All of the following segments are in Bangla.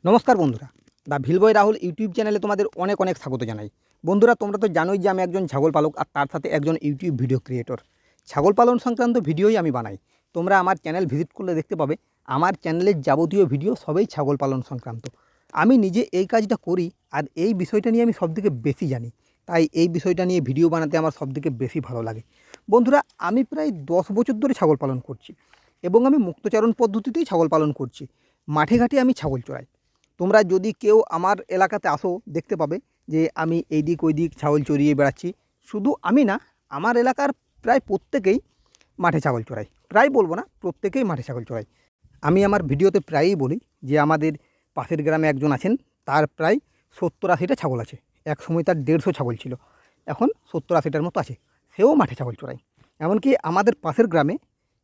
নমস্কার বন্ধুরা, দ্য ভিলবয় রাহুল ইউটিউব চ্যানেলে তোমাদের অনেক অনেক স্বাগত জানাই। বন্ধুরা, তোমরা তো জানোই যে আমি একজন ছাগল পালক আর তার সাথে একজন ইউটিউব ভিডিও ক্রিয়েটর। ছাগল পালন সংক্রান্ত ভিডিওই আমি বানাই। তোমরা আমার চ্যানেল ভিজিট করলে দেখতে পাবে আমার চ্যানেলের যাবতীয় ভিডিও সবই ছাগল পালন সংক্রান্ত। আমি নিজে এই কাজটা করি আর এই বিষয়টা নিয়ে আমি সবথেকে বেশি জানি, তাই এই বিষয়টা নিয়ে ভিডিও বানাতে আমার সবথেকে বেশি ভালো লাগে। বন্ধুরা, আমি প্রায় 10 বছর ধরে ছাগল পালন করছি এবং আমি মুক্তচারণ পদ্ধতিতেই ছাগল পালন করছি। মাঠে ঘাটে আমি ছাগল চড়াই। তোমরা যদি কেউ আমার এলাকাতে আসো দেখতে পাবে যে আমি এইদিক ওইদিক ছাগল চড়িয়ে বেড়াচ্ছি। শুধু আমি না, আমার এলাকার প্রায় প্রত্যেকেই মাঠে ছাগল চড়াই। প্রায় বলবো না, প্রত্যেকেই মাঠে ছাগল চড়াই। আমি আমার ভিডিওতে প্রায়ই বলি যে আমাদের পাশের গ্রামে একজন আছেন, তার প্রায় 70-80টা ছাগল আছে। এক সময় তার 150 ছাগল ছিল, এখন 70-80টার মতো আছে। সেও মাঠে ছাগল চড়ায়। এমনকি আমাদের পাশের গ্রামে,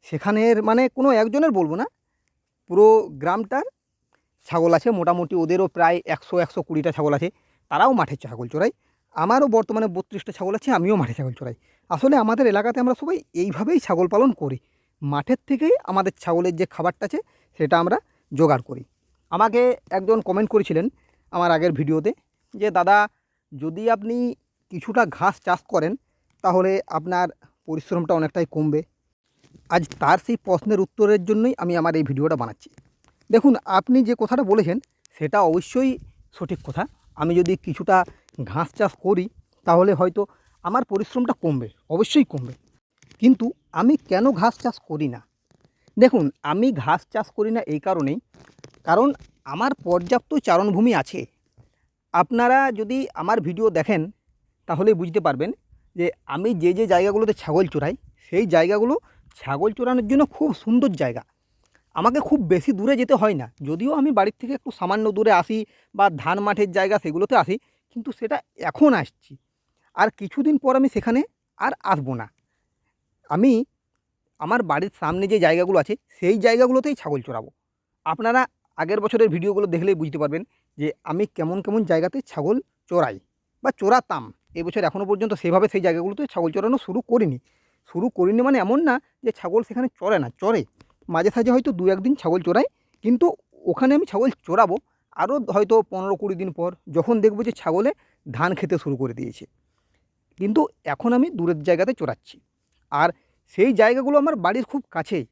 সেখানের মানে কোনো একজনের বলবো না, পুরো গ্রামটার ছাগল আছে মোটামুটি। ওদেরও প্রায় 100-120টা ছাগল আছে, তারাও মাঠে ছাগল চড়ায়। আমারও বর্তমানে 32টা ছাগল আছে, আমিও মাঠে ছাগল চড়াই। আসলে আমাদের এলাকাতে আমরা সবাই এইভাবেই ছাগল পালন করি। মাঠের থেকেই আমাদের ছাগলের যে খাবারটা আছে সেটা আমরা জোগাড় করি। আমাকে একজন কমেন্ট করেছিলেন আমার আগের ভিডিওতে যে দাদা, যদি আপনি কিছুটা ঘাস চাষ করেন তাহলে আপনার পরিশ্রমটা অনেকটাই কমবে। আজ তার সেই প্রশ্নের উত্তরের জন্যই আমি আমার এই ভিডিওটা বানাচ্ছি। দেখুন, আপনি যে কথাটা বলেছেন সেটা অবশ্যই সঠিক কথা। আমি যদি কিছুটা ঘাস চাষ করি তাহলে হয়তো আমার পরিশ্রমটা কমবে, অবশ্যই কমবে। কিন্তু আমি কেন ঘাস চাষ করি না? দেখুন, আমি ঘাস চাষ করি না এই কারণেই, কারণ আমার পর্যাপ্ত চারণভূমি আছে। আপনারা যদি আমার ভিডিও দেখেন তাহলে বুঝতে পারবেন যে আমি যে যে জায়গাগুলোতে ছাগল চড়াই সেই জায়গাগুলো ছাগল চড়ানোর জন্য খুব সুন্দর জায়গা। আমাকে খুব বেশি দূরে যেতে হয় না, যদিও আমি বাড়ির থেকে একটু সামান্য দূরে আসি বা ধান মাঠের জায়গা সেগুলোতে আসি, কিন্তু সেটা এখন আসছি। আর কিছুদিন পর আমি সেখানে আর আসবো না। আমি আমার বাড়ির সামনে যে জায়গাগুলো আছে সেই জায়গাগুলোতেই ছাগল চড়াবো। আপনারা আগের বছরের ভিডিওগুলো দেখলেই বুঝতে পারবেন যে আমি কেমন কেমন জায়গাতে ছাগল চড়াই বা চড়াতাম। এবছর এখনও পর্যন্ত সেভাবে সেই জায়গাগুলোতে ছাগল চড়ানো শুরু করিনি মানে এমন না যে ছাগল সেখানে চড়ে না, চড়ে। মাঝে সাঝে হয়তো 2-1 দিন ছাগল চড়াই, কিন্তু ওখানে আমি ছাগল চড়াবো আরও হয়তো 15-20 দিন পর, যখন দেখবো যে ছাগলে ধান খেতে শুরু করে দিয়েছে। কিন্তু এখন আমি দূরের জায়গাতে চড়াচ্ছি। আর সেই জায়গাগুলো আমার বাড়ির খুব কাছেই।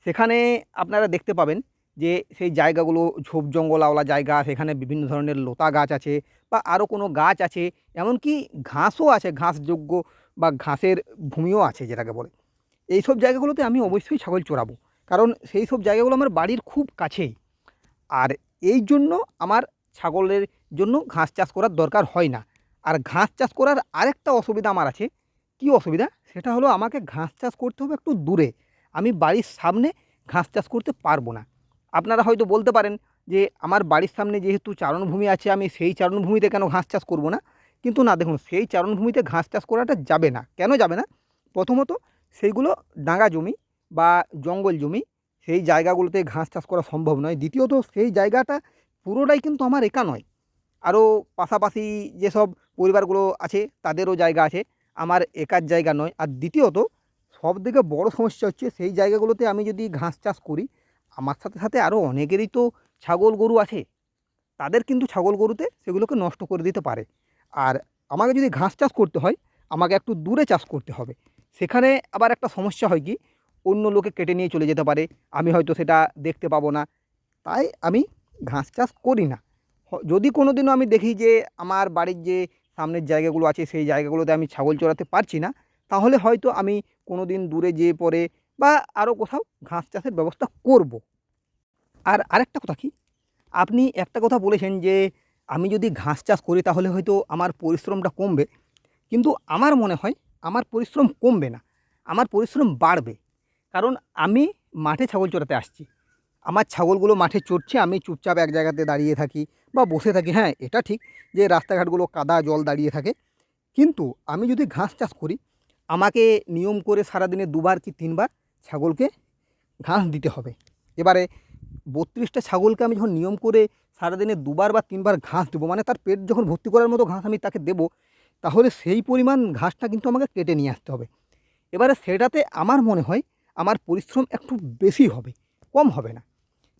সেখানে আপনারা দেখতে পাবেন যে সেই জায়গাগুলো ঝোপ জঙ্গলাওয়ালা জায়গা, সেখানে বিভিন্ন ধরনের লতা গাছ আছে বা আরও কোনো গাছ আছে, এমনকি ঘাসও আছে, ঘাসযোগ্য বা ঘাসের ভূমিও আছে যেটাকে বলে। এইসব জায়গাগুলোতে আমি অবশ্যই ছাগল চড়াবো, কারণ সেই সব জায়গাগুলো আমার বাড়ির খুব কাছেই। আর এই জন্য আমার ছাগলের জন্য ঘাস চাষ করার দরকার হয় না। আর ঘাস চাষ করার আরেকটা অসুবিধা আমার আছে। কী অসুবিধা? সেটা হলো আমাকে ঘাস চাষ করতে হবে একটু দূরে। আমি বাড়ির সামনে ঘাস চাষ করতে পারবো না। আপনারা হয়তো বলতে পারেন যে আমার বাড়ির সামনে যেহেতু চারণভূমি আছে, আমি সেই চারণভূমিতে কেন ঘাস চাষ করব না? কিন্তু না, দেখুন, সেই চারণভূমিতে ঘাস চাষ করাটা যাবে না। কেন যাবে না? প্রথমত, সেইগুলো ডাঙা জমি বা জঙ্গল জমি, সেই জায়গাগুলোতে ঘাস চাষ করা সম্ভব নয়। দ্বিতীয়ত, সেই জায়গাটা পুরোটাই কিন্তু আমার একা নয়, আরও পাশাপাশি যেসব পরিবারগুলো আছে তাদেরও জায়গা আছে, আমার একার জায়গা নয়। আর দ্বিতীয়ত, সবথেকে বড় সমস্যা হচ্ছে সেই জায়গাগুলোতে আমি যদি ঘাস চাষ করি, আমার সাথে সাথে আরও অনেকেরই তো ছাগল গরু আছে, তাদের কিন্তু ছাগল গরুতে সেগুলোকে নষ্ট করে দিতে পারে। আর আমাকে যদি ঘাস চাষ করতে হয়, আমাকে একটু দূরে চাষ করতে হবে। সেখানে আবার একটা সমস্যা হয় কি, অন্য লোকে কেটে নিয়ে চলে যেতে পারে, আমি হয়তো সেটা দেখতে পাবো না। তাই আমি ঘাস চাষ করি না। যদি কোনো দিনও আমি দেখি যে আমার বাড়ির যে সামনের জায়গাগুলো আছে সেই জায়গাগুলোতে আমি ছাগল চড়াতে পারছি না, তাহলে হয়তো আমি কোনো দিন দূরে যেয়ে পরে বা আরও কোথাও ঘাস চাষের ব্যবস্থা করব। আর আরেকটা কথা কি, আপনি একটা কথা বলেছেন যে আমি যদি ঘাস চাষ করি তাহলে হয়তো আমার পরিশ্রমটা কমবে। কিন্তু আমার মনে হয় আমার পরিশ্রম কমবে না, আমার পরিশ্রম বাড়বে। কারণ আমি মাঠে ছাগল চড়াতে আসছি, আমার ছাগলগুলো মাঠে চড়ছে, আমি চুপচাপ এক জায়গাতে দাঁড়িয়ে থাকি বা বসে থাকি। হ্যাঁ, এটা ঠিক যে রাস্তাঘাটগুলো কাদা জল দাঁড়িয়ে থাকে, কিন্তু আমি যদি ঘাস চাষ করি, আমাকে নিয়ম করে সারাদিনে 2বার কি 3বার ছাগলকে ঘাস দিতে হবে। এবারে 32টা ছাগলকে আমি যখন নিয়ম করে সারাদিনে 2বার বা 3বার ঘাস দেবো, মানে তার পেট যখন ভর্তি করার মতো ঘাস আমি তাকে দেবো, তাহলে সেই পরিমাণ ঘাসটা কিন্তু আমাকে কেটে নিয়ে আসতে হবে। এবারে সেটাতে আমার মনে হয় আমার পরিশ্রম একটু বেশি হবে, কম হবে না।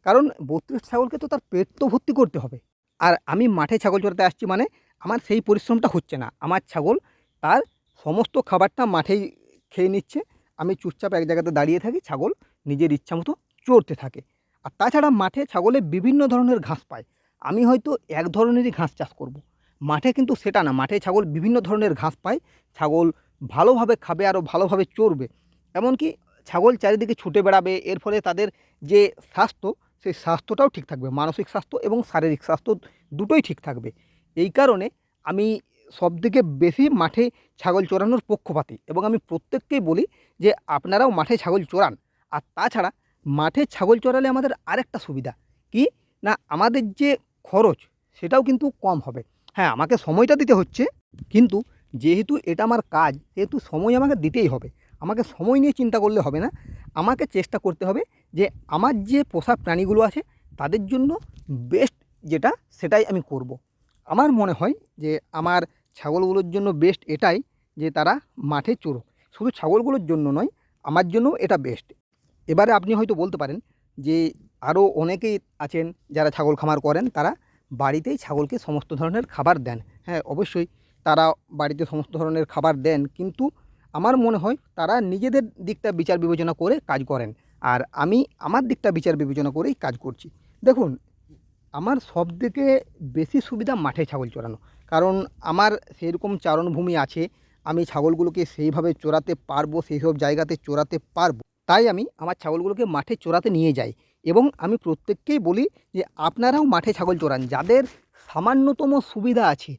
কারণ 32 ছাগলকে তো তার পেট তো ভর্তি করতে হবে। আর আমি মাঠে ছাগল চরাতে আসছি মানে আমার সেই পরিশ্রমটা হচ্ছে না। আমার ছাগল তার সমস্ত খাবারটা মাঠেই খেয়ে নিচ্ছে। আমি চুপচাপ এক জায়গাতে দাঁড়িয়ে থাকি, ছাগল নিজের ইচ্ছা মতো চরতে থাকে। আর তাছাড়া মাঠে ছাগলে বিভিন্ন ধরনের ঘাস পায়। আমি হয়তো এক ধরনেরই ঘাস চাষ করব। মাঠে কিন্তু সেটা না, মাঠে ছাগল বিভিন্ন ধরনের ঘাস পায়। ছাগল ভালোভাবে খাবে, আরও ভালোভাবে চরবে। এমনকি ছাগল চারিদিকে ছুটে বেড়াবে, এর ফলে তাদের যে স্বাস্থ্য, সেই স্বাস্থ্যটাও ঠিক থাকবে। মানসিক স্বাস্থ্য এবং শারীরিক স্বাস্থ্য দুটোই ঠিক থাকবে। এই কারণে আমি সবথেকে বেশি মাঠে ছাগল চরানোর পক্ষপাতী, এবং আমি প্রত্যেককেই বলি যে আপনারাও মাঠে ছাগল চরান। আর তাছাড়া মাঠে ছাগল চরালে আমাদের আরেকটা সুবিধা কি না, আমাদের যে খরচ সেটাও কিন্তু কম হবে। হ্যাঁ, আমাকে সময়টা দিতে হচ্ছে, কিন্তু যেহেতু এটা আমার কাজ, সেহেতু সময় আমাকে দিতেই হবে। আমাকে সময় নিয়ে চিন্তা করলে হবে না, আমাকে চেষ্টা করতে হবে যে আমার যে পোষা প্রাণীগুলো আছে তাদের জন্য বেস্ট যেটা সেটাই আমি করব। আমার মনে হয় যে আমার ছাগলগুলোর জন্য বেস্ট এটাই যে তারা মাঠে চড়ুক। শুধু ছাগলগুলোর জন্য নয়, আমার জন্যও এটা বেস্ট। এবারে আপনি হয়তো বলতে পারেন যে আরও অনেকেই আছেন যারা ছাগল খামার করেন, তারা বাড়িতেই ছাগলকে সমস্ত ধরনের খাবার দেন। হ্যাঁ, অবশ্যই তারা বাড়িতে সমস্ত ধরনের খাবার দেন, কিন্তু আমার মনে হয় তারা নিজেদের দিকটা বিচার বিবেচনা করে কাজ করেন। আর আমি আমার দিকটা বিচার বিবেচনা করেই কাজ করছি। দেখুন, আমার সবথেকে বেশি সুবিধা মাঠে ছাগল চরানো, কারণ আমার সেরকম চারণভূমি আছে। আমি ছাগলগুলোকে সেইভাবে চরাতে পারবো, সেই সব জায়গাতে চরাতে পারবো। তাই আমি আমার ছাগলগুলোকে মাঠে চরাতে নিয়ে যাই, এবং আমি প্রত্যেককেই বলি যে আপনারাও মাঠে ছাগল চরান। যাদের সামান্যতম সুবিধা আছে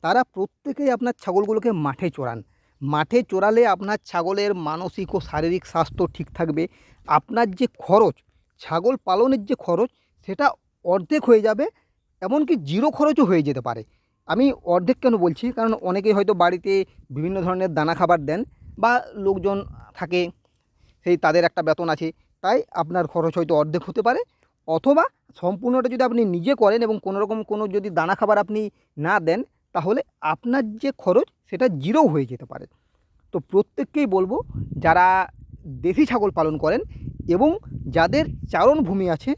তারা প্রত্যেকেই আপনার ছাগলগুলোকে মাঠে চরান। মাঠে চরালে আপনার ছাগলের মানসিক ও শারীরিক স্বাস্থ্য ঠিক থাকবে। আপনার যে খরচ, ছাগল পালনের যে খরচ, সেটা অর্ধেক হয়ে যাবে, এমনকি জিরো খরচও হয়ে যেতে পারে। আমি অর্ধেক কেন বলছি, কারণ অনেকেই হয়তো বাড়িতে বিভিন্ন ধরনের দানা খাবার দেন, বা লোকজন থাকে, সেই তাদের একটা বেতন আছে, তাই আপনার খরচ হয়তো অর্ধেক হতে পারে। অথবা সম্পূর্ণটা যদি আপনি নিজে করেন এবং কোনোরকম কোনো যদি দানা খাবার আপনি না দেন, তাহলে আপনার যে খরচ সেটা জিরো হয়ে যেতে পারে। তো প্রত্যেককেই বলবো, যারা দেশি ছাগল পালন করেন এবং যাদের চারণভূমি আছে,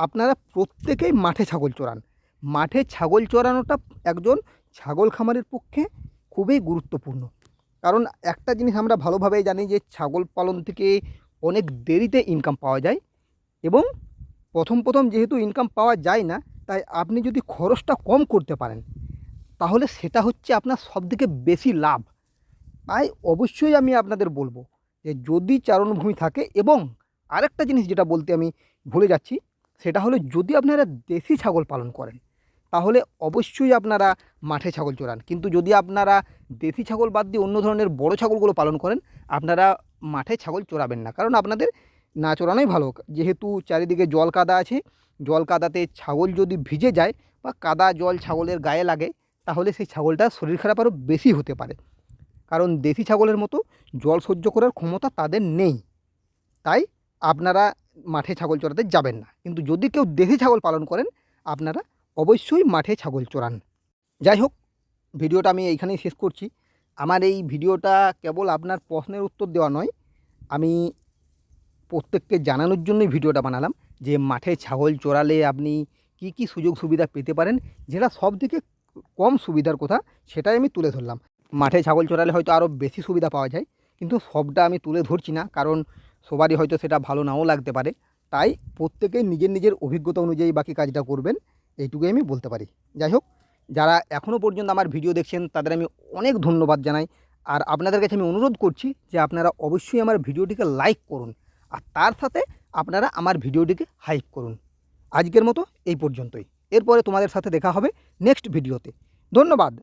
আপনারা প্রত্যেকেই মাঠে ছাগল চরান। মাঠে ছাগল চরানোটা একজন ছাগল খামারের পক্ষে খুবই গুরুত্বপূর্ণ। কারণ একটা জিনিস আমরা ভালোভাবেই জানি যে ছাগল পালন থেকে অনেক দেরিতে ইনকাম পাওয়া যায়, এবং প্রথম যেহেতু ইনকাম পাওয়া যায় না, তাই আপনি যদি খরচটা কম করতে পারেন, তাহলে সেটা হচ্ছে আপনার সবথেকে বেশি লাভ। তাই অবশ্যই আমি আপনাদের বলবো যে যদি চারণভূমি থাকে, এবং আরেকটা জিনিস যেটা বলতে আমি ভুলে যাচ্ছি, সেটা হলো যদি আপনারা দেশি ছাগল পালন করেন, তাহলে অবশ্যই আপনারা মাঠে ছাগল চরান। কিন্তু যদি আপনারা দেশি ছাগল বাদ দিয়ে অন্য ধরনের বড় ছাগলগুলো পালন করেন, আপনারা মাঠে ছাগল চরাবেন না, কারণ আপনাদের না চরানোই ভালো। যেহেতু চারিদিকে জল কাদা আছে, জল কাদাতে ছাগল যদি ভিজে যায় বা কাদা জল ছাগলের গায়ে লাগে, তাহলে সেই ছাগলটার শরীর খারাপ আরও বেশি হতে পারে। কারণ দেশি ছাগলের মতো জল সহ্য করার ক্ষমতা তাদের নেই। তাই আপনারা মাঠে ছাগল চরাতে যাবেন না। কিন্তু যদি কেউ দেশি ছাগল পালন করেন, আপনারা অবশ্যই মাঠে ছাগল চরান। যাই হোক, ভিডিওটা আমি এইখানেই শেষ করছি। আমার এই ভিডিওটা কেবল আপনার প্রশ্নের উত্তর দেওয়া নয়, আমি প্রত্যেককে জানানোর জন্যই ভিডিওটা বানালাম যে মাঠে ছাগল চরালে আপনি কি কি সুযোগ সুবিধা পেতে পারেন, যেটা সবথেকে কম সুবিধার কথা সেটাই আমি তুলে ধরলাম। মাঠে ছাগল চরালে হয়তো আরও বেশি সুবিধা পাওয়া যায়, কিন্তু সবটা আমি তুলে ধরছি না, কারণ সবারই হয়তো সেটা ভালো নাও লাগতে পারে। তাই প্রত্যেকে নিজের নিজের অভিজ্ঞতা অনুযায়ী বাকি কাজটা করবেন, এইটুকুই আমি বলতে পারি। যাই হোক, যারা এখনও পর্যন্ত আমার ভিডিও দেখছেন তাদের আমি অনেক ধন্যবাদ জানাই। আর আপনাদের কাছে আমি অনুরোধ করছি যে আপনারা অবশ্যই আমার ভিডিওটিকে লাইক করুন, আর তার সাথে আপনারা আমার ভিডিওটিকে হাইপ করুন। আজকের মতো এই পর্যন্তই। এরপরে তোমাদের সাথে দেখা হবে নেক্সট ভিডিওতে। ধন্যবাদ।